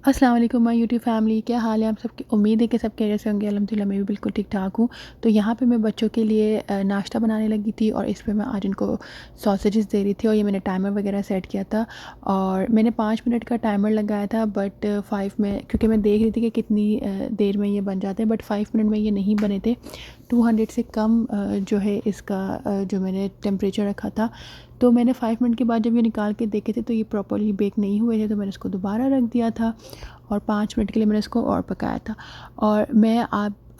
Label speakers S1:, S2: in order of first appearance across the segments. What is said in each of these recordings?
S1: अस्सलाम वालेकुम my YouTube family, क्या हाल है आप सबकी। उम्मीद है कि सब खैरियत से होंगे। अल्हम्दुलिल्लाह मैं भी बिल्कुल ठीक ठाक हूँ। तो यहाँ पे मैं बच्चों के लिए नाश्ता बनाने लगी थी और इस पे मैं आज इनको सॉसेजेस दे रही थी और ये मैंने टाइमर वगैरह सेट किया था और मैंने 5 मिनट का टाइमर लगाया था, बट 5 में, क्योंकि मैं देख रही थी कि कितनी देर में ये बन जाते हैं, बट 5 मिनट में ये नहीं बने थे। 200 से कम जो है इसका जो मैंने टेम्परेचर रखा था। तो मैंने 5 मिनट के बाद जब ये निकाल के देखे थे तो ये प्रॉपर्ली बेक नहीं हुए थे, तो मैंने इसको दोबारा रख दिया था और 5 मिनट के लिए मैंने इसको और पकाया था। और मैं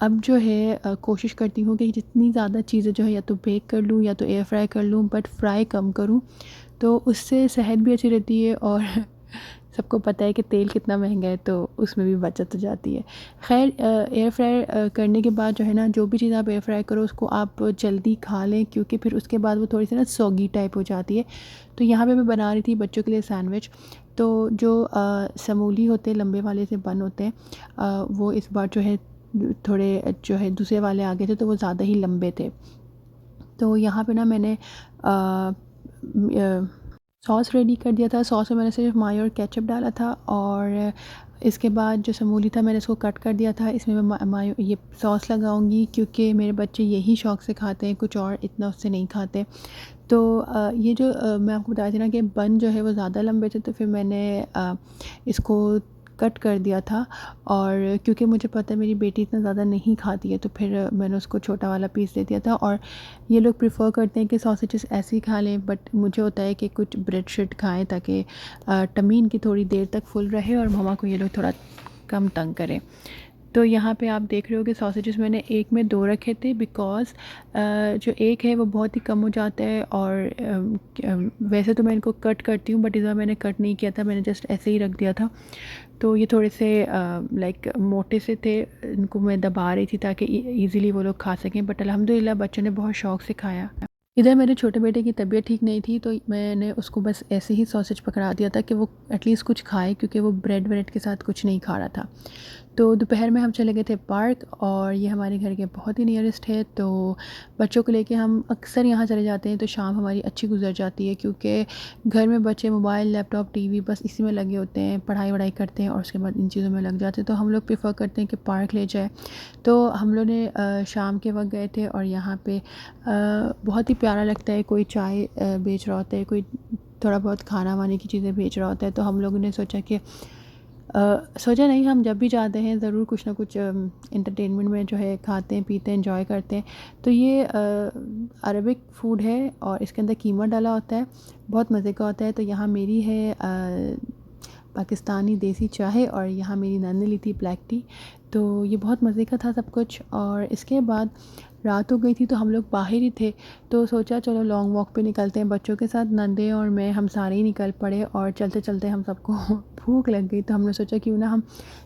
S1: अब जो है कोशिश करती हूँ कि जितनी ज़्यादा चीज़ें जो है या तो बेक कर लूँ या तो एयर फ्राई कर लूँ, बट फ्राई कम करूँ, तो उससे सेहत भी अच्छी रहती है और सबको पता है कि तेल कितना महंगा है, तो उसमें भी बचत हो जाती है। खैर, एयर फ्राई करने के बाद जो है ना, जो भी चीज़ आप एयर फ्राई करो उसको आप जल्दी खा लें, क्योंकि फिर उसके बाद वो थोड़ी सी ना सॉगी टाइप हो जाती है। तो यहाँ पे मैं बना रही थी बच्चों के लिए सैंडविच। तो जो समूली होते हैं, लंबे वाले से बन होते हैं, वो इस बार जो है थोड़े जो है दूसरे वाले आ गए थे, तो वो ज़्यादा ही लंबे थे। तो यहाँ पे ना मैंने सॉस रेडी कर दिया था। सॉस में मैंने सिर्फ मायो और केचप डाला था और इसके बाद जो समूली था मैंने इसको कट कर दिया था। इसमें मैं मायो ये सॉस लगाऊंगी, क्योंकि मेरे बच्चे यही शौक़ से खाते हैं, कुछ और इतना उससे नहीं खाते। तो ये जो मैं आपको बता रही थी ना कि बन जो है वो ज़्यादा लंबे थे, तो फिर मैंने इसको कट कर दिया था। और क्योंकि मुझे पता है मेरी बेटी इतना ज़्यादा नहीं खाती है, तो फिर मैंने उसको छोटा वाला पीस दे दिया था। और ये लोग प्रेफर करते हैं कि सॉसेजेस ऐसे ही खा लें, बट मुझे होता है कि कुछ ब्रेड श्रेड खाएं ताकि टमी इनकी थोड़ी देर तक फुल रहे और मम्मा को ये लोग थोड़ा कम तंग करें। तो यहाँ पे आप देख रहे हो कि सॉसेजेस मैंने एक में 2 रखे थे, बिकॉज़ जो एक है वो बहुत ही कम हो जाता है। और वैसे तो मैं इनको कट करती हूँ, बट इस बार मैंने कट नहीं किया था, मैंने जस्ट ऐसे ही रख दिया था। तो ये थोड़े से लाइक मोटे से थे, इनको मैं दबा रही थी ताकि ईज़िली वो लोग खा सकें, बट अल्हम्दुलिल्लाह बच्चों ने बहुत शौक़ से खाया। इधर मेरे छोटे बेटे की तबीयत ठीक नहीं थी, तो मैंने उसको बस ऐसे ही सॉसेज पकड़ा दिया था कि वो एटलीस्ट कुछ खाए, क्योंकि वो ब्रेड व्रेड के साथ कुछ नहीं खा रहा था। तो दोपहर में हम चले गए थे पार्क, और ये हमारे घर के बहुत ही नियरेस्ट है, तो बच्चों को लेके हम अक्सर यहाँ चले जाते हैं। तो शाम हमारी अच्छी गुजर जाती है, क्योंकि घर में बच्चे मोबाइल, लैपटॉप, टीवी बस इसी में लगे होते हैं, पढ़ाई वढ़ाई करते हैं और उसके बाद इन चीज़ों में लग जाते हैं। तो हम लोग प्रेफर करते हैं कि पार्क ले जाए। तो हम लोग ने शाम के वक्त गए थे और यहाँ पे बहुत ही प्यारा लगता है। कोई चाय बेच रहा होता है, कोई थोड़ा बहुत खाना वाने की चीज़ें बेच रहा होता है। तो हम लोगों ने सोचा कि सोचा नहीं, हम जब भी जाते हैं ज़रूर कुछ ना कुछ एंटरटेनमेंट में जो है खाते हैं, पीते हैं, एंजॉय करते हैं। तो ये अरबिक फ़ूड है और इसके अंदर कीमा डाला होता है, बहुत मज़े का होता है। तो यहाँ मेरी है पाकिस्तानी देसी चाय और यहाँ मेरी नंद ने ली थी ब्लैक टी। तो ये बहुत मज़े का था सब कुछ। और इसके बाद रात हो गई थी, तो हम लोग बाहर ही थे, तो सोचा चलो लॉन्ग वॉक पे निकलते हैं बच्चों के साथ। नंदे और मैं, हम सारे ही निकल पड़े और चलते चलते हम सबको भूख लग गई, तो हमने सोचा क्यों ना हम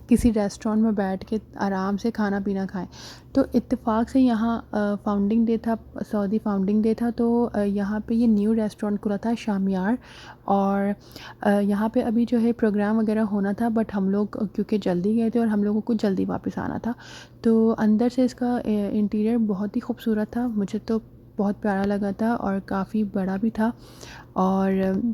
S1: किसी रेस्टोरेंट में बैठ के आराम से खाना पीना खाएं। तो इत्तेफाक से यहाँ फाउंडिंग डे था, सऊदी फाउंडिंग डे था। तो यहाँ पे ये न्यू रेस्टोरेंट खुला था, शामियार। और यहाँ पे अभी जो है प्रोग्राम वगैरह होना था, बट हम लोग क्योंकि जल्दी गए थे और हम लोगों को जल्दी वापस आना था। तो अंदर से इसका इंटीरियर बहुत ही खूबसूरत था, मुझे तो बहुत प्यारा लगा था और काफ़ी बड़ा भी था। और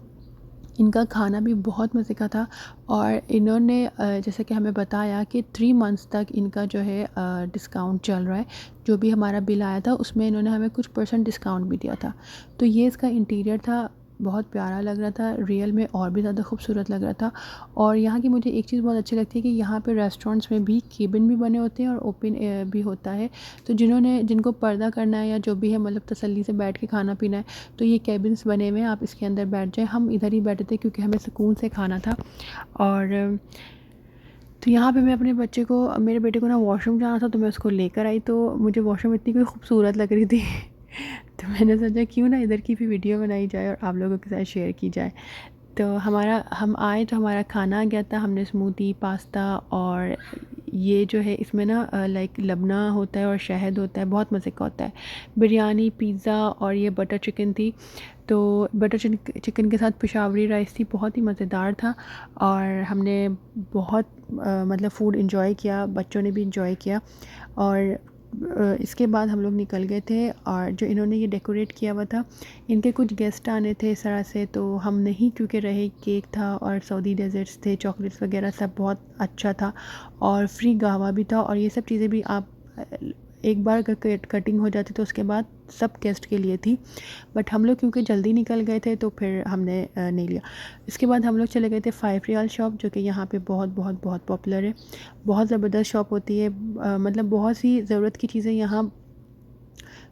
S1: इनका खाना भी बहुत मज़े का था। और इन्होंने जैसे कि हमें बताया कि 3 मंथ्स तक इनका जो है डिस्काउंट चल रहा है। जो भी हमारा बिल आया था उसमें इन्होंने हमें कुछ % डिस्काउंट भी दिया था। तो ये इसका इंटीरियर था, बहुत प्यारा लग रहा था, रियल में और भी ज़्यादा खूबसूरत लग रहा था। और यहाँ की मुझे एक चीज़ बहुत अच्छी लगती है कि यहाँ पे रेस्टोरेंट्स में भी केबिन भी बने होते हैं और ओपन भी होता है। तो जिनको पर्दा करना है या जो भी है, मतलब तसल्ली से बैठ के खाना पीना है, तो ये केबिन्स बने हुए हैं, आप इसके अंदर बैठ जाएँ। हम इधर ही बैठे थे क्योंकि हमें सुकून से खाना था। और तो यहाँ पे मैं अपने बच्चे को, मेरे बेटे को ना वॉशरूम जाना था, तो मैं उसको लेकर आई, तो मुझे वॉशरूम इतनी कोई खूबसूरत लग रही थी तो मैंने सोचा क्यों ना इधर की भी वीडियो बनाई जाए और आप लोगों के साथ शेयर की जाए। तो हम आए तो हमारा खाना आ गया था। हमने स्मूदी, पास्ता और ये जो है इसमें ना लाइक लबना होता है और शहद होता है, बहुत मज़े का होता है। बिरयानी, पिज़्ज़ा और ये बटर चिकन थी। तो बटर चिकन के साथ पेशावरी राइस थी, बहुत ही मज़ेदार था। और हमने बहुत मतलब फ़ूड एंजॉय किया, बच्चों ने भी एंजॉय किया। और इसके बाद हम लोग निकल गए थे और जो इन्होंने ये डेकोरेट किया हुआ था, इनके कुछ गेस्ट आने थे इस तरह से, तो हम नहीं क्योंकि रहे, केक था और सऊदी डेजर्ट्स थे, चॉकलेट्स वगैरह सब बहुत अच्छा था और फ्री गावा भी था। और ये सब चीज़ें भी आप एक बार अगर कटिंग हो जाती तो उसके बाद सब गेस्ट के लिए थी, बट हम लोग क्योंकि जल्दी निकल गए थे तो फिर हमने नहीं लिया। इसके बाद हम लोग चले गए थे 5 रियाल शॉप, जो कि यहाँ पे बहुत बहुत बहुत पॉपुलर है, बहुत ज़बरदस्त शॉप होती है। मतलब बहुत सी ज़रूरत की चीज़ें यहाँ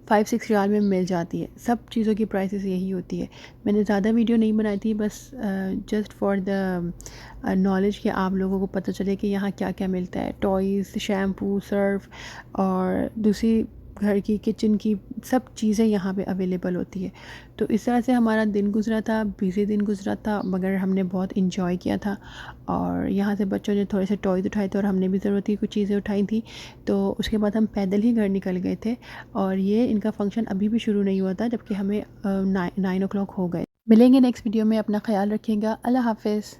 S1: 5-6 रियाल में मिल जाती है। सब चीज़ों की प्राइसेस यही होती है। मैंने ज़्यादा वीडियो नहीं बनाई थी, बस जस्ट फॉर द नॉलेज कि आप लोगों को पता चले कि यहाँ क्या क्या मिलता है। टॉयज़, शैम्पू, सर्फ और दूसरी घर की किचन की सब चीज़ें यहाँ पे अवेलेबल होती है। तो इस तरह से हमारा दिन गुज़रा था, बिज़ी दिन गुज़रा था, मगर हमने बहुत इंजॉय किया था। और यहाँ से बच्चों ने थोड़े से टॉयज़ उठाए थे और हमने भी ज़रूरत की कुछ चीज़ें उठाई थी। तो उसके बाद हम पैदल ही घर निकल गए थे और ये इनका फ़ंक्शन अभी भी शुरू नहीं हुआ था, जबकि हमें 9 o'clock हो गए। मिलेंगे नेक्स्ट वीडियो में, अपना ख़्याल रखिएगा। अल्लाह हाफ़िज़।